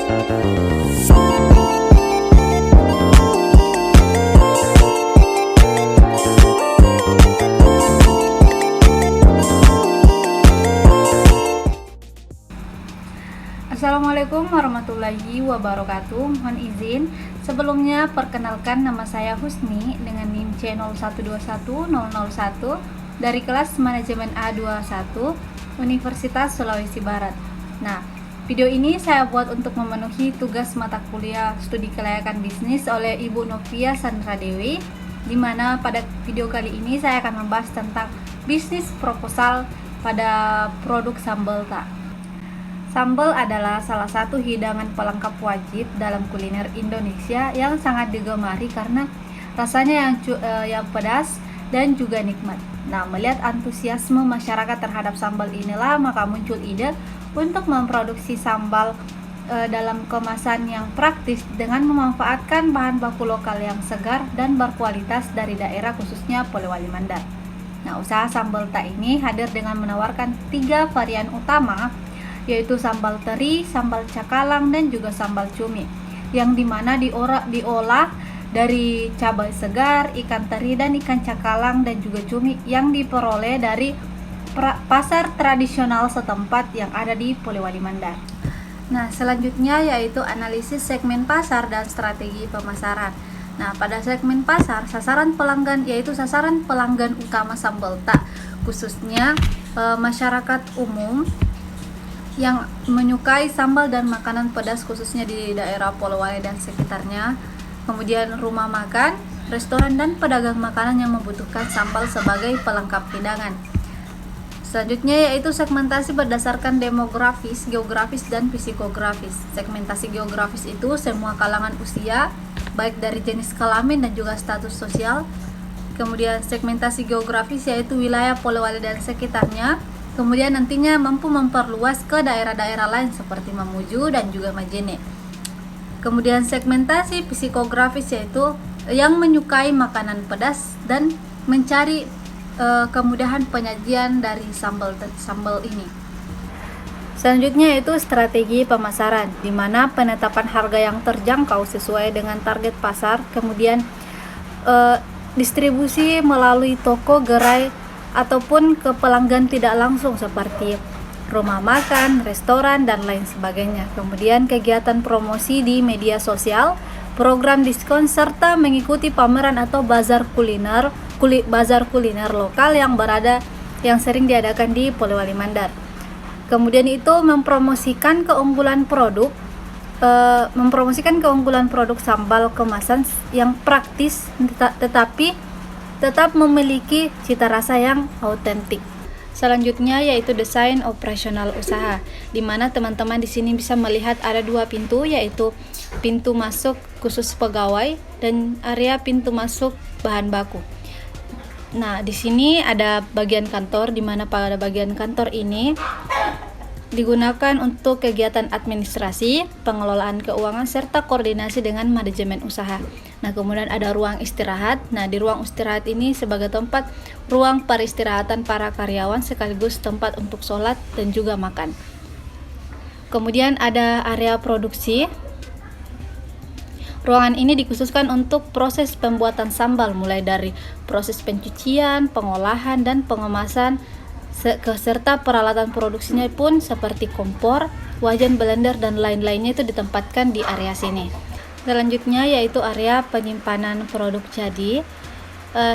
Assalamualaikum warahmatullahi wabarakatuh. Mohon izin sebelumnya perkenalkan, nama saya Husni dengan NIM C021001 dari kelas Manajemen A21 Universitas Sulawesi Barat. Nah, video ini saya buat untuk memenuhi tugas mata kuliah Studi Kelayakan Bisnis oleh Ibu Novia Sandra Dewi, di mana pada video kali ini saya akan membahas tentang bisnis proposal pada produk sambal tak. Sambal adalah salah satu hidangan pelengkap wajib dalam kuliner Indonesia yang sangat digemari karena rasanya yang pedas dan juga nikmat. Nah, melihat antusiasme masyarakat terhadap sambal inilah maka muncul ide untuk memproduksi sambal dalam kemasan yang praktis dengan memanfaatkan bahan baku lokal yang segar dan berkualitas dari daerah khususnya Polewali Mandar. Nah, usaha sambal tak ini hadir dengan menawarkan 3 varian utama, yaitu sambal teri, sambal cakalang, dan juga sambal cumi, yang dimana diolah dari cabai segar, ikan teri, dan ikan cakalang, dan juga cumi yang diperoleh dari pasar tradisional setempat yang ada di Polewali Mandar. Nah, selanjutnya yaitu analisis segmen pasar dan strategi pemasaran. Nah, pada segmen pasar, sasaran pelanggan utama sambal tak, khususnya masyarakat umum yang menyukai sambal dan makanan pedas khususnya di daerah Polewali dan sekitarnya. Kemudian rumah makan, restoran, dan pedagang makanan yang membutuhkan sambal sebagai pelengkap hidangan. Selanjutnya yaitu segmentasi berdasarkan demografis, geografis, dan psikografis. Segmentasi geografis itu semua kalangan usia, baik dari jenis kelamin dan juga status sosial. Kemudian segmentasi geografis yaitu wilayah Polewali dan sekitarnya. Kemudian nantinya mampu memperluas ke daerah-daerah lain seperti Mamuju dan juga Majene. Kemudian segmentasi psikografis yaitu yang menyukai makanan pedas dan mencari kemudahan penyajian dari sambal ini. Selanjutnya yaitu strategi pemasaran, di mana penetapan harga yang terjangkau sesuai dengan target pasar. Kemudian distribusi melalui toko, gerai, ataupun ke pelanggan tidak langsung seperti rumah makan, restoran, dan lain sebagainya. Kemudian kegiatan promosi di media sosial, program diskon, serta mengikuti pameran atau bazar kuliner lokal yang sering diadakan di Polewali Mandar. Kemudian itu mempromosikan keunggulan produk sambal kemasan yang praktis tetapi tetap memiliki cita rasa yang autentik. Selanjutnya yaitu desain operasional usaha, di mana teman-teman di sini bisa melihat ada 2 pintu, yaitu pintu masuk khusus pegawai dan area pintu masuk bahan baku. Nah, di sini ada bagian kantor, di mana pada bagian kantor ini digunakan untuk kegiatan administrasi, pengelolaan keuangan, serta koordinasi dengan manajemen usaha. Nah, kemudian ada ruang istirahat. Nah, di ruang istirahat ini sebagai tempat ruang peristirahatan para karyawan sekaligus tempat untuk sholat dan juga makan. Kemudian ada area produksi. Ruangan ini dikhususkan untuk proses pembuatan sambal, mulai dari proses pencucian, pengolahan, dan pengemasan, serta peralatan produksinya pun seperti kompor, wajan, blender, dan lain-lainnya itu ditempatkan di area sini. Selanjutnya yaitu area penyimpanan produk jadi.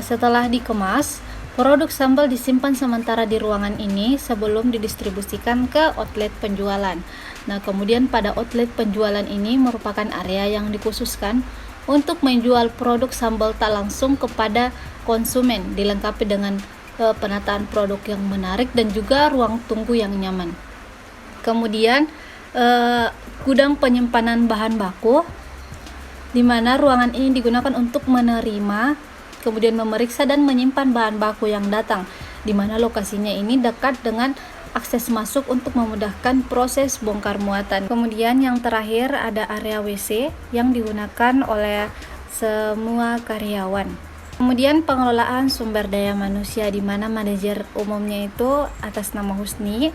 Setelah dikemas, produk sambal disimpan sementara di ruangan ini sebelum didistribusikan ke outlet penjualan. Nah, kemudian pada outlet penjualan ini merupakan area yang dikhususkan untuk menjual produk sambal tak langsung kepada konsumen, dilengkapi dengan penataan produk yang menarik dan juga ruang tunggu yang nyaman. Kemudian gudang penyimpanan bahan baku, di mana ruangan ini digunakan untuk menerima, kemudian memeriksa dan menyimpan bahan baku yang datang, di mana lokasinya ini dekat dengan akses masuk untuk memudahkan proses bongkar muatan. Kemudian yang terakhir ada area WC yang digunakan oleh semua karyawan. Kemudian pengelolaan sumber daya manusia, di mana manajer umumnya itu atas nama Husni.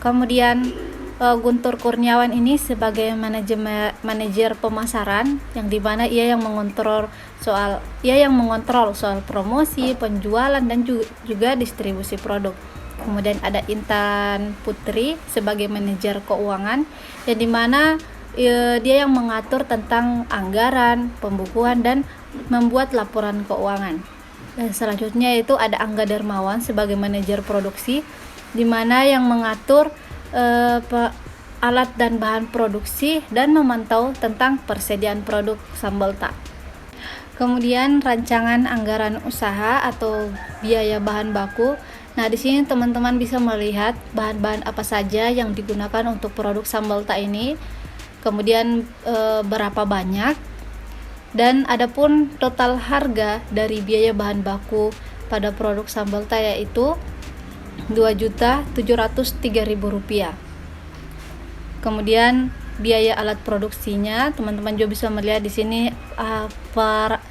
Kemudian Guntur Kurniawan ini sebagai manajer pemasaran, yang dimana ia yang mengontrol soal promosi, penjualan, dan juga distribusi produk. Kemudian ada Intan Putri sebagai manajer keuangan, yang dimana dia yang mengatur tentang anggaran, pembukuan, dan membuat laporan keuangan. Dan selanjutnya itu ada Angga Darmawan sebagai manajer produksi, di mana yang mengatur alat dan bahan produksi dan memantau tentang persediaan produk Sambalta. Kemudian rancangan anggaran usaha atau biaya bahan baku. Nah, di sini teman-teman bisa melihat bahan-bahan apa saja yang digunakan untuk produk Sambalta ini. Kemudian berapa banyak, dan adapun total harga dari biaya bahan baku pada produk Sambalta yaitu Rp2.703.000. Kemudian biaya alat produksinya, teman-teman juga bisa melihat di sini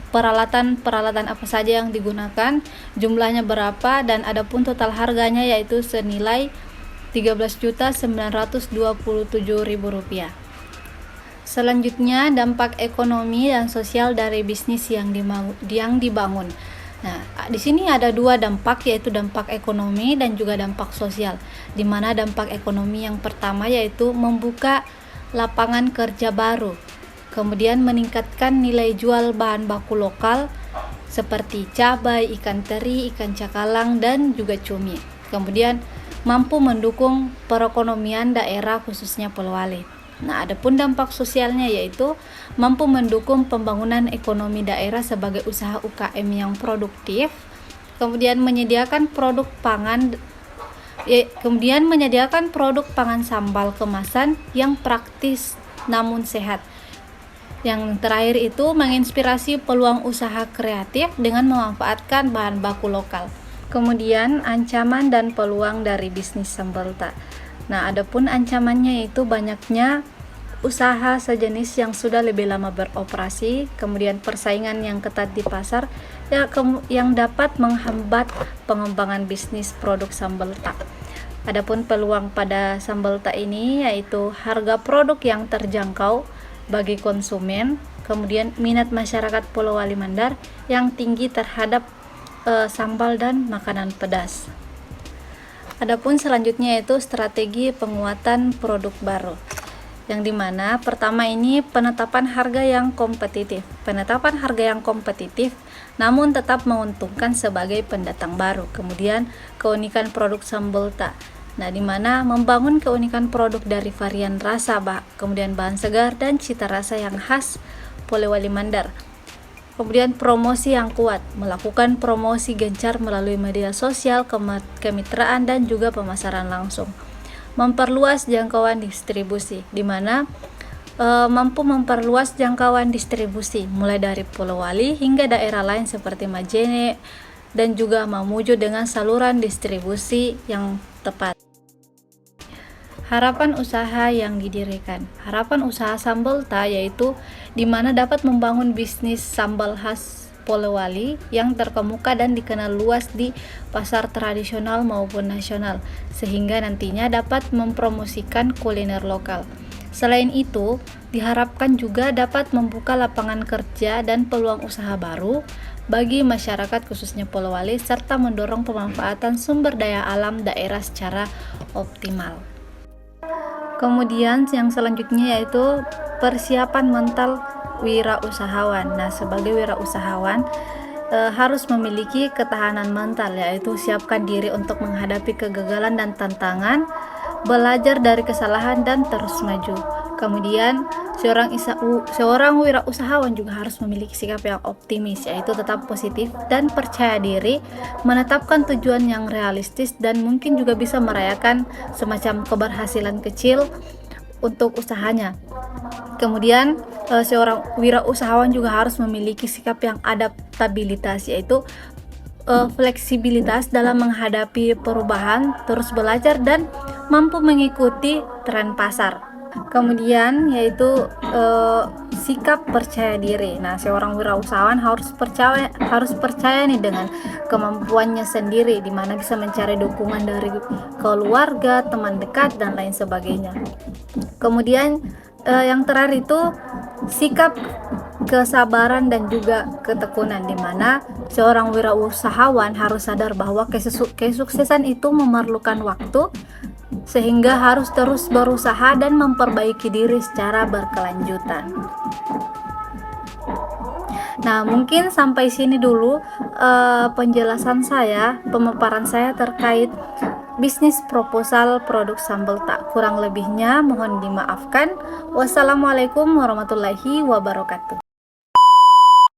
peralatan apa saja yang digunakan, jumlahnya berapa, dan adapun total harganya yaitu senilai Rp13.927.000. Selanjutnya, dampak ekonomi dan sosial dari bisnis yang dibangun. Nah, di sini ada dua dampak, yaitu dampak ekonomi dan juga dampak sosial. Di mana dampak ekonomi yang pertama yaitu membuka lapangan kerja baru, kemudian meningkatkan nilai jual bahan baku lokal seperti cabai, ikan teri, ikan cakalang, dan juga cumi. Kemudian mampu mendukung perekonomian daerah khususnya Polewali. Nah, adapun dampak sosialnya yaitu mampu mendukung pembangunan ekonomi daerah sebagai usaha UKM yang produktif, kemudian menyediakan produk pangan sambal kemasan yang praktis namun sehat. Yang terakhir itu menginspirasi peluang usaha kreatif dengan memanfaatkan bahan baku lokal. Kemudian ancaman dan peluang dari bisnis Sambalta. Nah, adapun ancamannya itu banyaknya usaha sejenis yang sudah lebih lama beroperasi, kemudian persaingan yang ketat di pasar yang dapat menghambat pengembangan bisnis produk Sambalta. Adapun peluang pada Sambalta ini yaitu harga produk yang terjangkau bagi konsumen, kemudian minat masyarakat Polewali Mandar yang tinggi terhadap sambal dan makanan pedas. Adapun selanjutnya yaitu strategi penguatan produk baru, yang dimana pertama ini penetapan harga yang kompetitif. Penetapan harga yang kompetitif namun tetap menguntungkan sebagai pendatang baru. Kemudian keunikan produk Sambalta. Nah, dimana membangun keunikan produk dari varian rasa, kemudian bahan segar dan cita rasa yang khas Polewali Mandar. Kemudian promosi yang kuat, melakukan promosi gencar melalui media sosial, kemitraan, dan juga pemasaran langsung. Memperluas jangkauan distribusi, di mana mampu memperluas jangkauan distribusi mulai dari Polewali hingga daerah lain seperti Majene dan juga Mamuju dengan saluran distribusi yang tepat. Harapan usaha yang didirikan. Harapan usaha Sambalta yaitu di mana dapat membangun bisnis sambal khas Polewali yang terkemuka dan dikenal luas di pasar tradisional maupun nasional, sehingga nantinya dapat mempromosikan kuliner lokal. Selain itu, diharapkan juga dapat membuka lapangan kerja dan peluang usaha baru bagi masyarakat khususnya Polewali, serta mendorong pemanfaatan sumber daya alam daerah secara optimal. Kemudian yang selanjutnya yaitu persiapan mental wirausahawan. Nah, sebagai wirausahawan harus memiliki ketahanan mental, yaitu siapkan diri untuk menghadapi kegagalan dan tantangan, belajar dari kesalahan dan terus maju. Kemudian seorang wirausahawan juga harus memiliki sikap yang optimis, yaitu tetap positif dan percaya diri, menetapkan tujuan yang realistis, dan mungkin juga bisa merayakan semacam keberhasilan kecil untuk usahanya. Kemudian seorang wirausahawan juga harus memiliki sikap yang adaptabilitas, yaitu fleksibilitas dalam menghadapi perubahan, terus belajar, dan mampu mengikuti tren pasar. Kemudian yaitu sikap percaya diri. Nah, seorang wirausahawan harus percaya nih dengan kemampuannya sendiri, di mana bisa mencari dukungan dari keluarga, teman dekat dan lain sebagainya. Kemudian yang terakhir itu sikap kesabaran dan juga ketekunan, di mana seorang wirausahawan harus sadar bahwa kesuksesan itu memerlukan waktu, sehingga harus terus berusaha dan memperbaiki diri secara berkelanjutan. Nah, mungkin sampai sini dulu penjelasan saya, pemaparan saya terkait bisnis proposal produk sambal tak. Kurang lebihnya mohon dimaafkan. Wassalamualaikum warahmatullahi wabarakatuh.